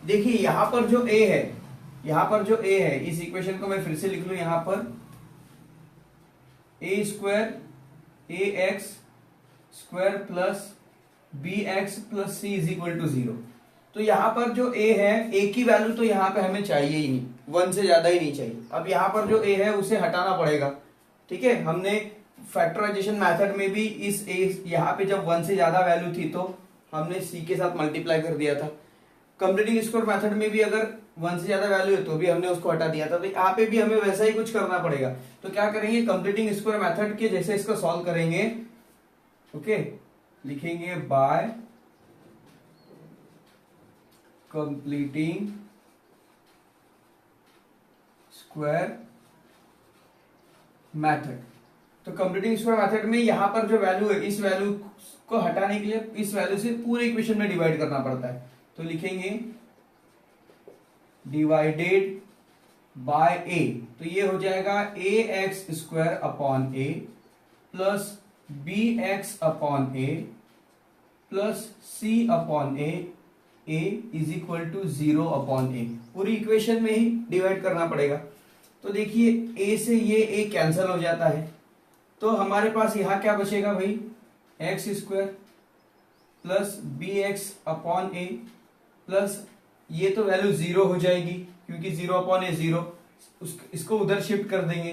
देखिए यहाँ पर जो a है, यहाँ पर जो a है, इस इक्वेशन को मैं फिर से लिख लूं यहाँ पर a square a x square plus b x plus c is equal to 0। तो यहाँ पर जो a है, a की वैल्यू तो यहाँ पे हमें चाहिए ही नहीं, 1 से ज्यादा ही नहीं चाहिए। अब यहाँ पर जो a है उसे हटाना पड़ेगा। ठीक है, हमने फैक्टराइजेशन मेथड में भी इस a यहाँ पे जब 1 से ज्यादा वैल्यू थी तो हमने c के साथ मल्टीप्लाई कर दिया था। कंप्लीटिंग स्क्वायर मेथड में भी अगर 1 से ज्यादा वैल्यू है तो भी हमने उसको हटा दिया था। तो यहाँ पे भी हमें वैसा ही कुछ करना पड़ेगा। तो क्या करेंगे, कंप्लीटिंग स्क्वायर मेथड के जैसे इसको सॉल्व करेंगे। ओके, लिखेंगे बाय कंप्लीटिंग स्क्वायर मेथड। तो कंप्लीटिंग स्क्वायर मेथड में यहां पर जो वैल्यू है, इस वैल्यू को हटाने के लिए इस वैल्यू से पूरे इक्वेशन में डिवाइड करना पड़ता है। तो लिखेंगे डिवाइडेड बाय ए, तो ये हो जाएगा a x square upon a plus b x upon a plus c upon a is equal to 0 upon a. पूरी इक्वेशन में ही डिवाइड करना पड़ेगा। तो देखिए a से ये a कैंसिल हो जाता है, तो हमारे पास यहां क्या बचेगा भाई, x square plus b x upon a plus ये तो वैल्यू 0 हो जाएगी क्योंकि 0 अपॉन ए 0, इसको उधर शिफ्ट कर देंगे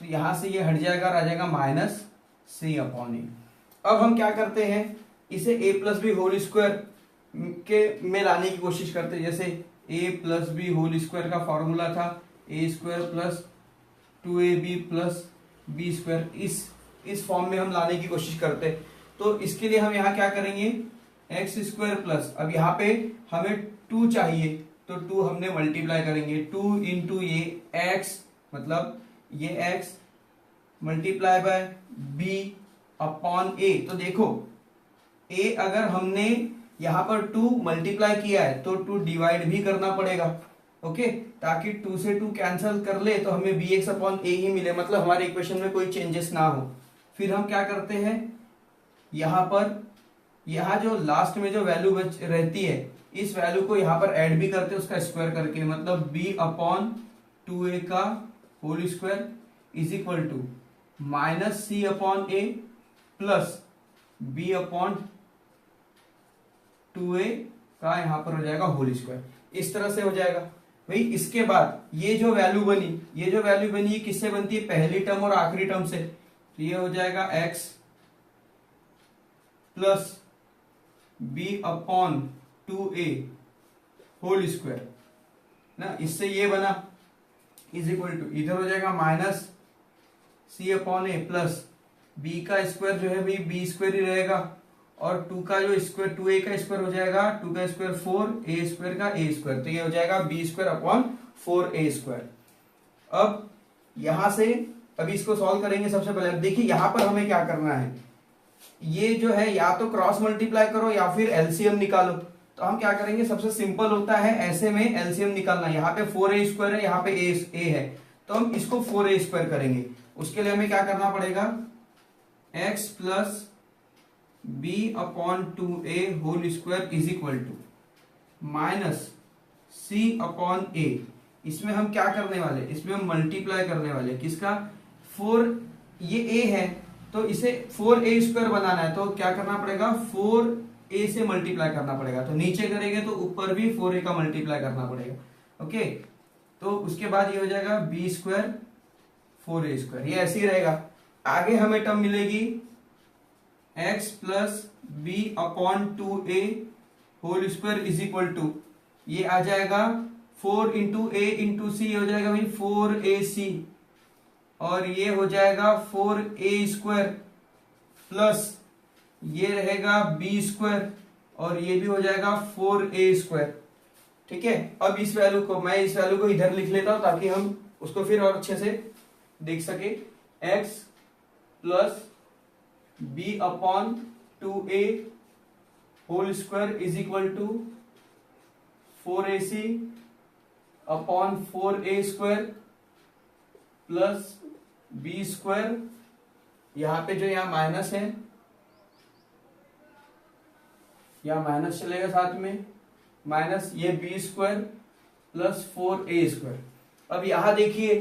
तो यहां से ये हट जाएगा और आ जाएगा माइनस सी अपॉन ए। अब हम क्या करते हैं, इसे a plus b whole square के में लाने की कोशिश करते हैं। जैसे a plus b whole square का फॉर्मूला था a square plus 2ab plus b square, इस फॉर्म में हम लाने की कोशिश करते हैं। तो इसके लिए हम यहाँ क्या करेंगे, एक्स स्क्वायर प्लस, अब यहाँ पे हमें 2 चाहिए तो 2 हमने मल्टीप्लाई करेंगे, 2 इंटू ये x, मतलब ये x multiply by b upon a। तो देखो a अगर हमने यहाँ पर 2 मल्टीप्लाई किया है तो 2 डिवाइड भी करना पड़ेगा। ओके, ताकि 2 से 2 कैंसिल कर ले तो हमें bx अपॉन a ही मिले, मतलब हमारे इक्वेशन में कोई चेंजेस ना हो। फिर हम क्या करते हैं, यहाँ पर यहाँ जो लास्ट में जो वैल्यू बच रहती है इस वैल्यू को यहाँ पर ऐड भी करते हैं उसका स्क्वायर करके, मतलब b अपॉन 2a का whole square is equal to minus c upon a plus b upon 2a का यहाँ पर हो जाएगा होल स्क्वायर। इस तरह से हो जाएगा भाई। इसके बाद ये जो वैल्यू बनी, ये किससे बनती है, पहली टर्म और आखिरी टर्म से। तो ये हो जाएगा x plus b upon 2a whole square ना, इससे ये बना इज इक्वल टू, इधर हो जाएगा minus c upon a plus b का स्क्वायर जो है भाई b स्क्वायर ही रहेगा, और 2 का जो स्क्वायर 2a का स्क्वायर हो जाएगा 2 का स्क्वायर 4, a स्क्वायर का a स्क्वायर, तो ये हो जाएगा b square upon 4a square. अब यहां से अभी इसको सॉल्व करेंगे। सबसे पहले देखिए यहाँ पर हमें क्या करना है, ये जो है या तो क्रॉस मल्टीप्लाई करो या फिर एलसीएम निकालो। तो हम क्या करेंगे, सबसे सिंपल होता है ऐसे में एलसीएम निकालना। यहाँ पे 4a स्क्वायर है, यहाँ पे a है, तो हम इसको 4a स्क्वायर करेंगे। उसके लिए हमें क्या करना पड़ेगा, x plus b upon 2a whole square is equal to minus c upon a। इसमें हम क्या करने वाले, इसमें हम मल्टीप्लाई करने वाले किसका, 4, ये a है तो इसे 4a स्क्वायर बनाना है तो क्या करना पड़ेगा, 4a से मल्टीप्लाई करना पड़ेगा। तो नीचे करेंगे तो ऊपर भी 4a का मल्टीप्लाई करना पड़ेगा। ओके, तो उसके बाद ये हो जाएगा b स्क्वायर 4a स्क्वायर, ये ऐसे ही रहेगा। आगे हमें टर्म मिलेगी x plus b upon 2a whole square is equal to, ये आ जाएगा 4 इंटू a इंटू सी, हो जाएगा भाई 4ac, और ये हो जाएगा 4a स्क्वायर प्लस ये रहेगा b स्क्वायर, और ये भी हो जाएगा 4a स्क्वायर। ठीक है, अब इस वैल्यू को मैं इधर लिख लेता हूं ताकि हम उसको फिर और अच्छे से देख सके। x plus b upon 2a whole square is equal to 4ac upon 4a square plus b square, यहां पे जो यहां माइनस है, यहां माइनस चलेगा साथ में, माइनस ये बी स्क्वायर प्लस 4a²। अब यहां देखिए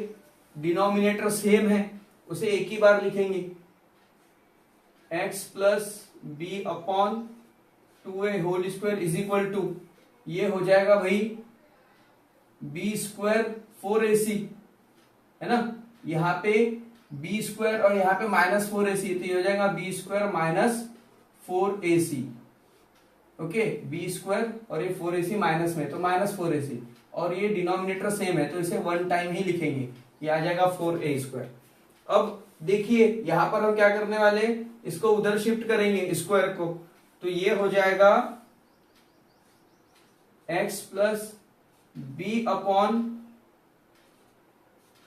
डिनोमिनेटर सेम है, उसे एक ही बार लिखेंगे, x plus b upon 2a whole square is equal to, ये हो जाएगा भाई बी स्क्वायर 4ac, है ना। यहाँ पे बी स्क्वायर और यहाँ पे माइनस 4ac, तो ये हो जाएगा b square minus 4ac। Okay, b square और ये 4ac माइनस में, तो माइनस 4ac, और ये डिनोमिनेटर सेम है तो इसे वन टाइम ही लिखेंगे, ये आ जाएगा 4a²। अब देखिए यहां पर हम क्या करने वाले, इसको उधर शिफ्ट करेंगे स्क्वायर को, तो ये हो जाएगा x plus b upon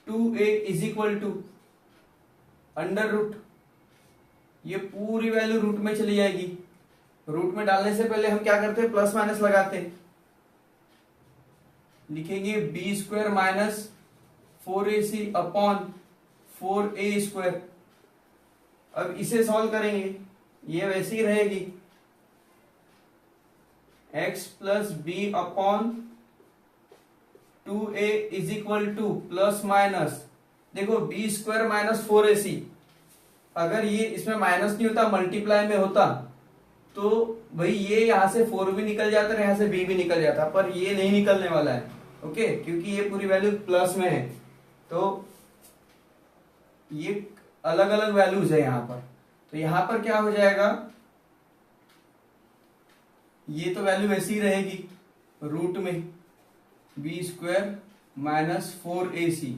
2a is equal to under root, ये पूरी वैल्यू रूट में चली जाएगी। रूट में डालने से पहले हम क्या करते हैं, प्लस माइनस लगाते हैं, लिखेंगे B square minus 4ac upon 4a²। अब इसे सॉल्व करेंगे, ये वैसे ही रहेगी, x plus b upon 2a is equal to plus minus, देखो बी स्क्वायर माइनस 4ac, अगर ये इसमें माइनस नहीं होता मल्टीप्लाई में होता तो भाई ये यहां से 4 भी निकल जाता है, यहां से b भी निकल जाता, पर ये नहीं निकलने वाला है। ओके, क्योंकि ये पूरी वैल्यू प्लस में है, तो ये अलग अलग वैल्यूज है यहां पर, तो यहां पर क्या हो जाएगा, ये तो वैल्यू वैसी ही रहेगी रूट में B square minus 4ac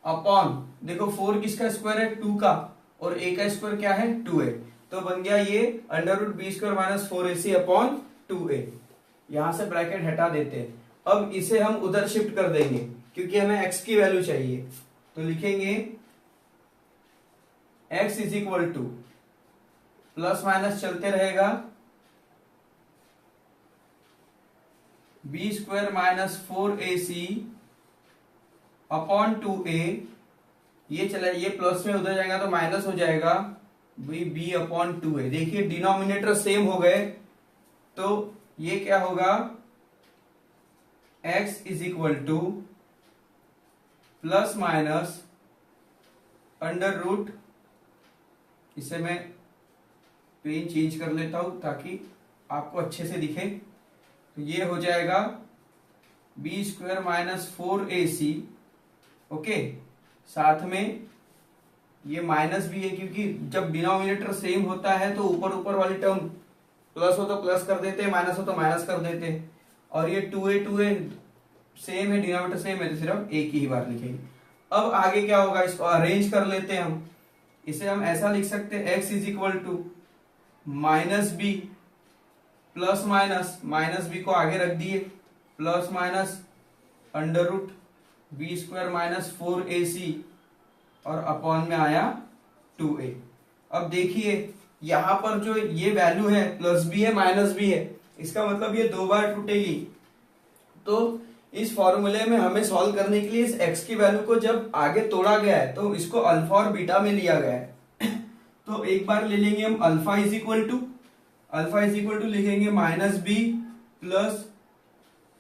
upon, देखो 4 किसका स्क्वायर है, 2 का, और a का स्क्वायर क्या है, 2a, तो बन गया ये under root b square minus 4ac upon 2a। यहां से ब्रैकेट हटा देते हैं, अब इसे हम उधर शिफ्ट कर देंगे क्योंकि हमें x की वैल्यू चाहिए, तो लिखेंगे x is equal to, plus minus चलते रहेगा, B square minus 4ac upon 2a, ये चला, ये प्लस में उधर जाएगा तो माइनस हो जाएगा b अपॉन 2a। देखिए डिनोमिनेटर सेम हो गए, तो ये क्या होगा, x is equal to plus minus under root, इसे मैं पेन चेंज कर लेता हूं ताकि आपको अच्छे से दिखे, तो ये हो जाएगा b square minus 4ac। Okay, साथ में ये माइनस भी है क्योंकि जब डिनोमिनेटर सेम होता है तो ऊपर ऊपर वाली टर्म प्लस हो तो प्लस कर देते हैं, माइनस हो तो माइनस कर देते हैं, और ये 2a सेम है, डिनोमिनेटर सेम है, तो सिर्फ एक ही बार लिखेंगे। अब आगे क्या होगा, इसको अरेंज कर लेते हैं हम, इसे हम ऐसा लिख सकते हैं x is equal to minus b plus minus, minus b को आगे रख दिए, plus minus under root b square minus 4ac और अपॉन में आया 2a। अब देखिए यहां पर जो ये वैल्यू है प्लस भी है माइनस भी है, इसका मतलब ये 2 बार टूटेगी, तो इस फॉर्मूले में हमें सॉल्व करने के लिए इस x की वैल्यू को जब आगे तोड़ा गया है तो इसको अल्फा और बीटा में लिया गया है। तो एक बार ले लेंगे हम अल्फा इज इक्वल टू लिखेंगे minus b plus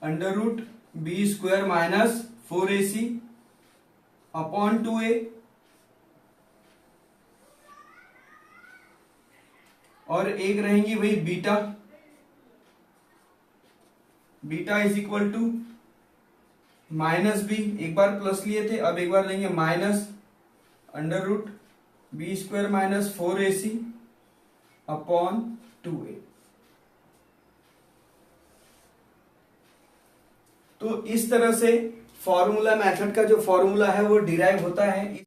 under root b square minus 4ac upon 2a, और एक रहेंगी वही beta is equal to minus b, एक बार प्लस लिए थे, अब एक बार लेंगे minus under root b square minus 4ac upon 2a। तो इस तरह से फॉर्मूला मेथड का जो फॉर्मूला है वो डिराइव होता है।